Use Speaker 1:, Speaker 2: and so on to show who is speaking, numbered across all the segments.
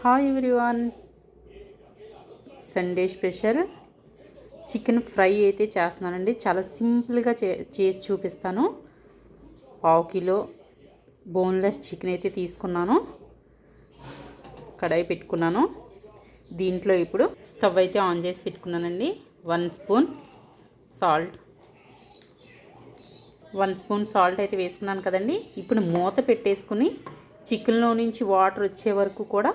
Speaker 1: Hi everyone, Sunday special chicken fry అయితే చేస్తున్నానండి. చాలా సింపుల్గా చేసి చూపిస్తాను. పావు కిలో బోన్లెస్ చికెన్ అయితే తీసుకున్నాను. కడాయి పెట్టుకున్నాను. దీంట్లో ఇప్పుడు స్టవ్ అయితే ఆన్ చేసి పెట్టుకున్నానండి. 1 స్పూన్ సాల్ట్, 1 స్పూన్ సాల్ట్ అయితే వేసుకున్నాను కదండి. ఇప్పుడు మూత పెట్టేసుకుని చికెన్లో నుంచి వాటర్ వచ్చే వరకు కూడా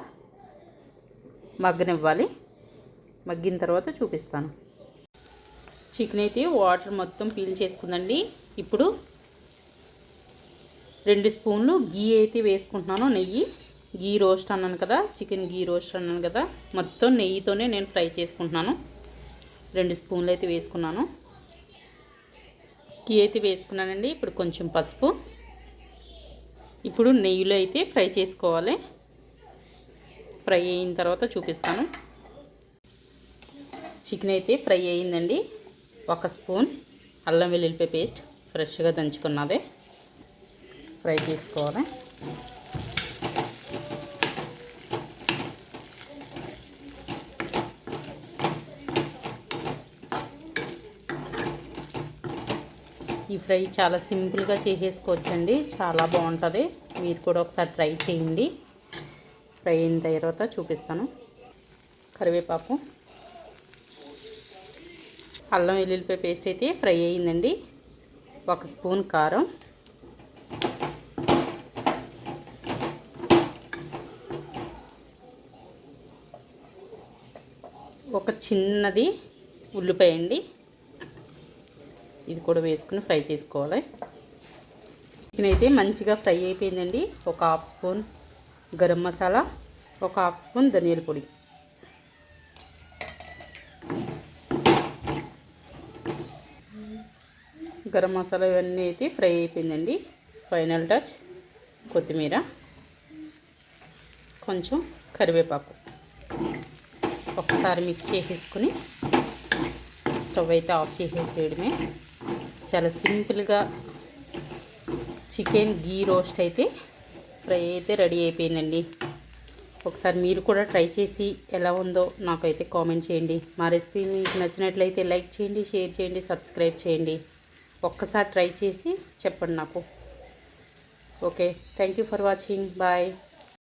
Speaker 1: మగ్గనివ్వాలి. మగ్గిన తర్వాత చూపిస్తాను. చికెన్ అయితే వాటర్ మొత్తం పీల్ చేసుకుందండి. ఇప్పుడు 2 స్పూన్లు గీ అయితే వేసుకుంటున్నాను. గీ రోస్ట్ అన్నాను కదా, చికెన్ గీ రోస్ట్ అన్నాను కదా, మొత్తం నెయ్యితోనే నేను ఫ్రై చేసుకుంటున్నాను. 2 స్పూన్లు అయితే వేసుకున్నాను. గీ అయితే వేసుకున్నానండి. ఇప్పుడు కొంచెం పసుపు. ఇప్పుడు నెయ్యిలో అయితే ఫ్రై చేసుకోవాలి. ఫ్రై అయిన తర్వాత చూపిస్తాను. చికెన్ అయితే ఫ్రై అయిందండి. 1 స్పూన్ అల్లం వెల్లుల్లిపాయ పేస్ట్ ఫ్రెష్గా దంచుకున్నదే ఫ్రై చేసుకోవాలి. ఈ ఫ్రై చాలా సింపుల్గా చేసేసుకోవచ్చండి. చాలా బాగుంటుంది. మీరు కూడా ఒకసారి ట్రై చేయండి. ఫ్రై అయిన తర్వాత చూపిస్తాను. కరివేపాకు, అల్లం వెల్లుల్లిపాయ పేస్ట్ అయితే ఫ్రై అయ్యిందండి. 1 స్పూన్ కారం, ఒక చిన్నది ఉల్లిపాయ అండి, ఇది కూడా వేసుకుని ఫ్రై చేసుకోవాలి. చికెన్ అయితే మంచిగా ఫ్రై అయిపోయిందండి. ఒక 1/2 స్పూన్ గరం మసాలా, ఒక 1/2 స్పూన్ ధనియాల పొడి, గరం మసాలా ఇవన్నీ అయితే ఫ్రై అయిపోయిందండి. ఫైనల్ టచ్ కొత్తిమీర, కొంచెం కరివేపాకు. ఒకసారి మిక్స్ చేసేసుకుని స్టవ్ అయితే ఆఫ్ చేసేసేయడమే. చాలా సింపుల్గా చికెన్ గీ రోస్ట్ అయితే ఫ్రై అయితే రెడీ అయిపోయిందండి. ఒకసారి మీరు కూడా ట్రై చేసి ఎలా ఉందో నాకైతే కామెంట్ చేయండి. మా రెసిపీ మీకు నచ్చినట్లయితే లైక్ చేయండి, షేర్ చేయండి, సబ్స్క్రైబ్ చేయండి. ఒక్కసారి ట్రై చేసి చెప్పండి నాకు. Okay, thank you for watching. Bye.